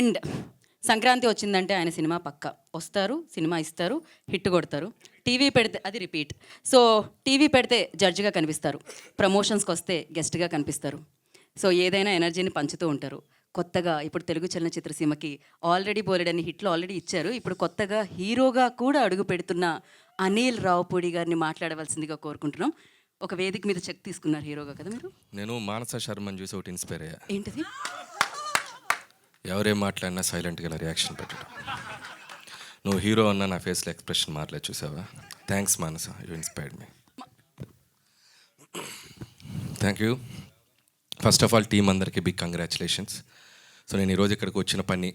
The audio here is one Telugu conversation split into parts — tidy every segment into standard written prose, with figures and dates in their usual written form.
అండ్ సంక్రాంతి వచ్చిందంటే ఆయన సినిమా పక్క వస్తారు, సినిమా ఇస్తారు, హిట్ కొడతారు. టీవీ పెడితే అది రిపీట్. సో టీవీ పెడితే జడ్జిగా కనిపిస్తారు, ప్రమోషన్స్కి వస్తే గెస్ట్గా కనిపిస్తారు. సో ఏదైనా ఎనర్జీని పంచుతూ ఉంటారు. కొత్తగా ఇప్పుడు తెలుగు చలనచిత్ర సీమకి ఆల్రెడీ బోలెడన్ని హిట్లు ఆల్రెడీ ఇచ్చారు. ఇప్పుడు కొత్తగా హీరోగా కూడా అడుగు పెడుతున్న అనిల్ రావుపూడి గారిని మాట్లాడవలసిందిగా కోరుకుంటున్నాం. ఒక వేదిక మీద చెక్ తీసుకున్నారు హీరోగా కదా మీరు. నేను మానస శర్మని చూసి ఒకటి ఇన్స్పైర్ అయ్యా. ఏంటిది? ఎవరేం మాట్లాడినా సైలెంట్గా ఇలా రియాక్షన్ పెట్టడం. నువ్వు హీరో అన్న నా ఫేస్లో ఎక్స్ప్రెషన్ మారలేదు, చూసావా? Thanks Manasa, you inspired me. Thank you. First of all team అందరికీ బిగ్ కంగ్రాచులేషన్స్. సో నేను ఈరోజు ఇక్కడికి వచ్చిన పని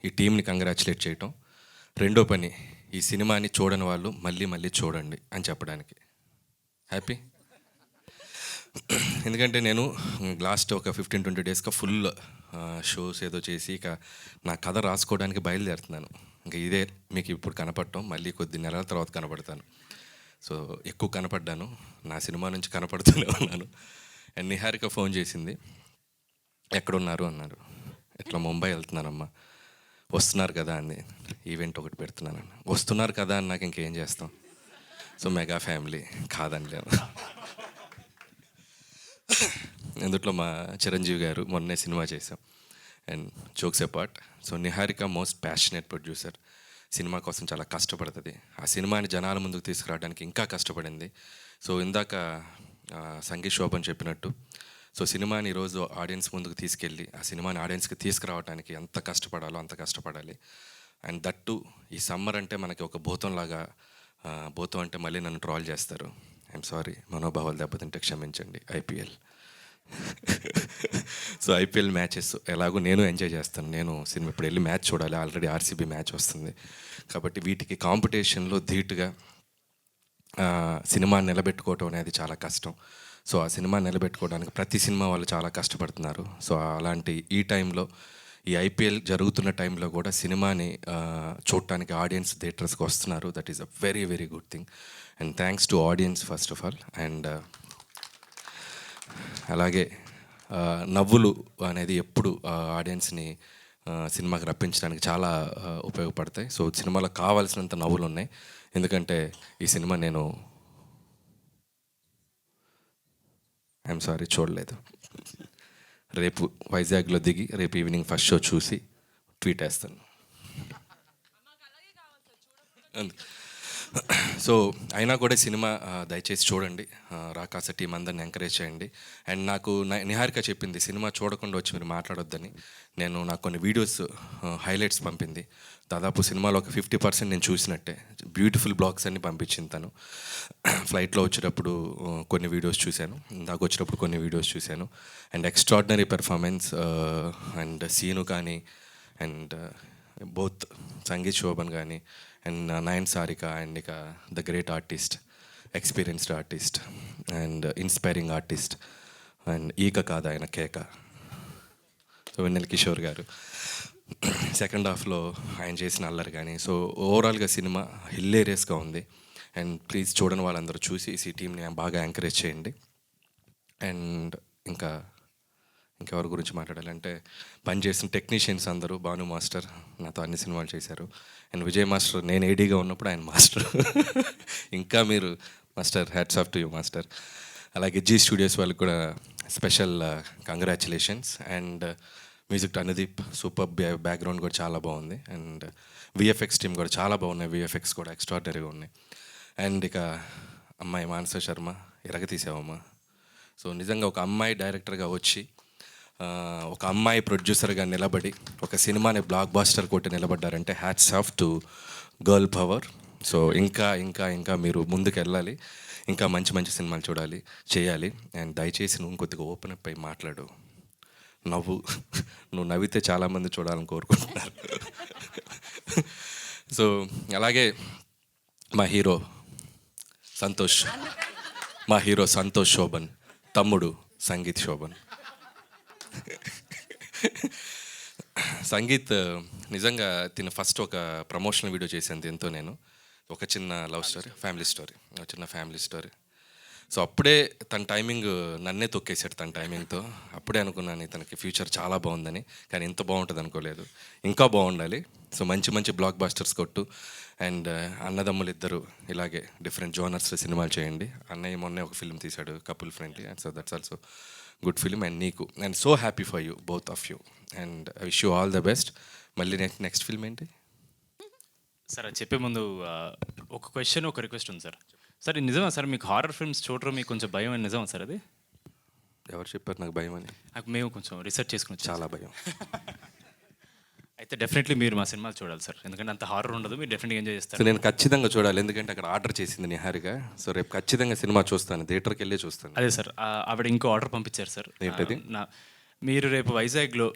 ఈ టీంని కంగ్రాచులేట్ చేయటం, రెండో పని ఈ సినిమాని చూడని వాళ్ళు మళ్ళీ మళ్ళీ చూడండి అని చెప్పడానికి. హ్యాపీ. ఎందుకంటే నేను లాస్ట్ ఒక 15-20 డేస్గా ఫుల్ షోస్ ఏదో చేసి ఇక నా కథ రాసుకోవడానికి బయలుదేరుతున్నాను. ఇంకా ఇదే మీకు ఇప్పుడు కనపడటం, మళ్ళీ కొద్ది నెలల తర్వాత కనపడతాను. సో ఎక్కువ కనపడ్డాను, నా సినిమా నుంచి కనపడుతూనే ఉన్నాను. అండ్ నిహారిక ఫోన్ చేసింది, ఎక్కడున్నారు అన్నారు. ఇట్లా ముంబై వెళ్తున్నానమ్మా. వస్తున్నారు కదా అని ఈవెంట్ ఒకటి పెడుతున్నాను. వస్తున్నారు కదా అని నాకు ఇంకేం చేస్తాం. సో మెగా ఫ్యామిలీ కాదని లేదు. ఇందులో మా చిరంజీవి గారు మొన్నే సినిమా చేసాం. And jokes apart, so Niharika most passionate producer. Cinema కోసం చాలా కష్టపడుతుంది. ఆ సినిమాని జనాల ముందుకు తీసుకురావడానికి ఇంకా కష్టపడింది. సో ఇందాక సంగీత్ శోభన్ చెప్పినట్టు, సో సినిమాని ఈరోజు ఆడియన్స్ ముందుకు తీసుకెళ్ళి ఆ సినిమాని ఆడియన్స్కి తీసుకురావడానికి ఎంత కష్టపడాలో అంత కష్టపడాలి. అండ్ దట్టు ఈ సమ్మర్ అంటే మనకి ఒక భూతంలాగా, భూతం అంటే మళ్ళీ నన్ను ట్రాల్ చేస్తారు. ఐఎమ్ సారీ, మనోభావాలు దెబ్బతింటే క్షమించండి. ఐపీఎల్ సో ఐపీఎల్ మ్యాచెస్ ఎలాగో నేను ఎంజాయ్ చేస్తాను. నేను సినిమా ఇప్పుడు వెళ్ళి మ్యాచ్ చూడాలి, ఆల్రెడీ ఆర్సీబీ మ్యాచ్ వస్తుంది. కాబట్టి వీటికి కాంపిటీషన్లో ధీటుగా సినిమా నిలబెట్టుకోవటం అనేది చాలా కష్టం. సో ఆ సినిమా నిలబెట్టుకోవడానికి ప్రతి సినిమా వాళ్ళు చాలా కష్టపడుతున్నారు. సో అలాంటి ఈ టైంలో, ఈ ఐపీఎల్ జరుగుతున్న టైంలో కూడా సినిమాని చూడటానికి ఆడియన్స్ థియేటర్స్కి వస్తున్నారు. That is a very very good thing. And thanks to audience first of all. And అలాగే నవ్వులు అనేది ఎప్పుడు ఆడియన్స్ని సినిమాకి రప్పించడానికి చాలా ఉపయోగపడతాయి. సో సినిమాలో కావాల్సినంత నవ్వులు ఉన్నాయి. ఎందుకంటే ఈ సినిమా నేను ఐఎమ్ సారీ చూడలేదు. రేపు వైజాగ్లో దిగి రేపు ఈవినింగ్ ఫస్ట్ షో చూసి ట్వీట్ వేస్తాను. సో అయినా కూడా సినిమా దయచేసి చూడండి. రాకాస టీం అందరిని ఎంకరేజ్ చేయండి. అండ్ నాకు నిహారిక చెప్పింది సినిమా చూడకుండా వచ్చి మీరు మాట్లాడొద్దని. నాకు కొన్ని వీడియోస్ హైలైట్స్ పంపింది. దాదాపు సినిమాలో ఒక 50% నేను చూసినట్టే. బ్యూటిఫుల్ బ్లాగ్స్ అన్ని పంపించింది తను. ఫ్లైట్లో వచ్చేటప్పుడు కొన్ని వీడియోస్ చూశాను, ఇందాక వచ్చేటప్పుడు కొన్ని వీడియోస్ చూశాను. And extraordinary performance. And Seenu కానీ, అండ్ బోత్ సంగీత్ శోభన్ కానీ, అండ్ నయన్ సారిక, అండ్ ఇక the great artist, experienced artist and inspiring artist. And ఈక కాదు ఆయన కేక, సో వెన్నెల కిషోర్ గారు. సెకండ్ హాఫ్లో ఆయన చేసిన అల్లరి కానీ, సో ఓవరాల్గా సినిమా హిల్లేరియస్గా ఉంది. అండ్ ప్లీజ్ చూడని వాళ్ళందరూ చూసి ఈ టీంని బాగా ఎంకరేజ్ చేయండి. అండ్ ఇంకెవరి గురించి మాట్లాడాలంటే, పనిచేసిన టెక్నీషియన్స్ అందరూ, భాను మాస్టర్ నాతో అన్ని సినిమాలు చేశారు. అండ్ విజయ్ మాస్టర్ నేను ఏడీగా ఉన్నప్పుడు ఆయన మాస్టర్. ఇంకా మీరు master, hats off to you master. అలాగే జీ స్టూడియోస్ వాళ్ళకి కూడా special congratulations. And music Anudeep, super background కూడా చాలా బాగుంది. అండ్ విఎఫ్ఎక్స్ టీమ్ కూడా చాలా బాగున్నాయి, విఎఫ్ఎక్స్ కూడా ఎక్స్ట్రాడినరీగా ఉన్నాయి. అండ్ ఇక అమ్మాయి మానస శర్మ, ఎరగతీసావమ్మా. సో నిజంగా ఒక అమ్మాయి డైరెక్టర్గా వచ్చి, ఒక అమ్మాయి ప్రొడ్యూసర్గా నిలబడి ఒక సినిమాని బ్లాక్ బాస్టర్ కొట్టి నిలబడ్డారంటే hats off to girl power. So ఇంకా ఇంకా ఇంకా మీరు ముందుకు వెళ్ళాలి, ఇంకా మంచి మంచి సినిమాలు చూడాలి, చేయాలి. అండ్ దయచేసి నువ్వు కొద్దిగా ఓపెన్ అప్ అయి మాట్లాడు. నువ్వు నవ్వితే చాలామంది చూడాలని కోరుకుంటున్నారు. సో అలాగే మా హీరో సంతోష్ శోభన్ తమ్ముడు సంగీత్ శోభన్. సంగీత్ నిజంగా తిన ఫస్ట్ ఒక ప్రమోషనల్ వీడియో చేశాను దీంతో. నేను ఒక చిన్న లవ్ స్టోరీ, ఫ్యామిలీ స్టోరీ, ఒక చిన్న ఫ్యామిలీ స్టోరీ. సో అప్పుడే తన టైమింగ్ నన్నే తొక్కేశాడు తన టైమింగ్తో. అప్పుడే అనుకున్నాను తనకి ఫ్యూచర్ చాలా బాగుందని, కానీ ఇంత బాగుంటుంది అనుకోలేదు. ఇంకా బాగుండాలి. సో మంచి మంచి బ్లాక్ బాస్టర్స్ కొట్టు. అండ్ అన్నదమ్ములు ఇద్దరు ఇలాగే డిఫరెంట్ జోనర్స్లో సినిమాలు చేయండి. అన్నయ్య మొన్నే ఒక ఫిల్మ్ తీశాడు couple friendly, and so that's also good film. And నీకు and so happy for you, both of you, and I wish you all the best. మళ్ళీ నెక్స్ట్ ఫిల్మ్ ఏంటి సార్? అది చెప్పే ముందు ఒక క్వశ్చన్, ఒక రిక్వెస్ట్ ఉంది సార్. సార్ ఇది నిజమా సార్, మీకు హారర్ ఫిల్మ్స్ చూడడం మీకు కొంచెం భయం అని నిజమా సార్? అది ఎవరు చెప్పారు నాకు భయం అని? నాకు మేము కొంచెం రీసెర్చ్ చేసుకుని వచ్చాం. చాలా భయం. అయితే డెఫినెట్లీ మీరు మా సినిమాలు చూడాలి సార్, ఎందుకంటే అంత హారర్ ఉండదు, మీరు డెఫినెట్గా ఎంజాయ్ సో చేస్తారు. నేను ఖచ్చితంగా చూడాలి, ఎందుకంటే అక్కడ ఆర్డర్ చేసింది నిహారిక. సో రేపు ఖచ్చితంగా సినిమా చూస్తాను, థియేటర్కి వెళ్ళే చూస్తాను. అదే సార్, ఆవిడ ఇంకో ఆర్డర్ పంపించారు సార్. ఏంటది? మీరు రేపు వైజాగ్లో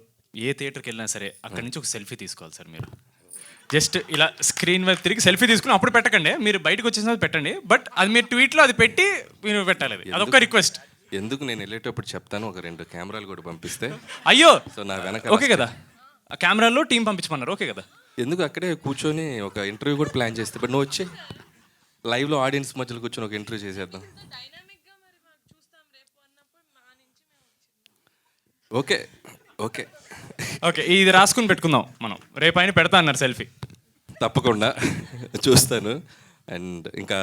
ఏ థియేటర్కి వెళ్ళినా సరే అక్కడి నుంచి ఒక సెల్ఫీ తీసుకోవాలి సార్. మీరు జస్ట్ ఇలా స్క్రీన్ వైపు తిరిగి సెల్ఫీ తీసుకుని అప్పుడు పెట్టకండి, మీరు బయటకు వచ్చేసిన పెట్టండి, బట్ అది మీరు ట్వీట్లో అది పెట్టి మీరు పెట్టాలి. అది అదొక రిక్వెస్ట్. ఎందుకు నేను వెళ్ళేటప్పుడు చెప్తాను, ఒక 2 కెమెరాలు కూడా పంపిస్తే. అయ్యో, సో నా వెనక ఓకే కదా, ఆ కెమెరాలో టీం పంపించమన్నారు, ఓకే కదా. ఎందుకు అక్కడే కూర్చొని ఒక ఇంటర్వ్యూ కూడా ప్లాన్ చేస్తే, బట్ నువ్వు వచ్చి లైవ్లో ఆడియన్స్ మధ్యలో కూర్చొని ఒక ఇంటర్వ్యూ చేసేద్దాం. ఓకే ఓకే ఓకే, ఇది రాసుకుని పెట్టుకుందాం మనం, రేపు ఆయన పెడతా అన్నారు సెల్ఫీ. తప్పకుండా చూస్తాను. అండ్ ఇంకా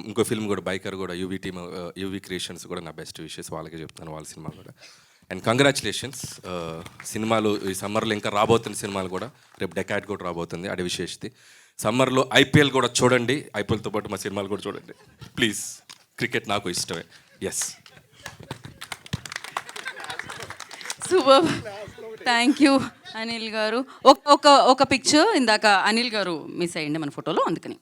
ఇంకో ఫిల్మ్ కూడా బైకర్ కూడా యూవీ టీమ్, యూవీ క్రియేషన్స్ కూడా నా బెస్ట్ విషెస్ వాళ్ళకే చెప్తాను, వాళ్ళ సినిమా కూడా. అండ్ కంగ్రాచులేషన్స్, సినిమాలు ఈ సమ్మర్లో ఇంకా రాబోతున్న సినిమాలు కూడా, రేపు డెకాడ్ కూడా రాబోతుంది, అది విశేషది. సమ్మర్లో ఐపీఎల్ కూడా చూడండి, ఐపీఎల్తో పాటు మా సినిమాలు కూడా చూడండి ప్లీజ్. క్రికెట్ నాకు ఇష్టమే. Yes, super, thank you Anil garu. ఒక పిక్చర్ ఇందాక అనిల్ గారు మిస్ అయ్యండి మన ఫోటోలో, అందుకని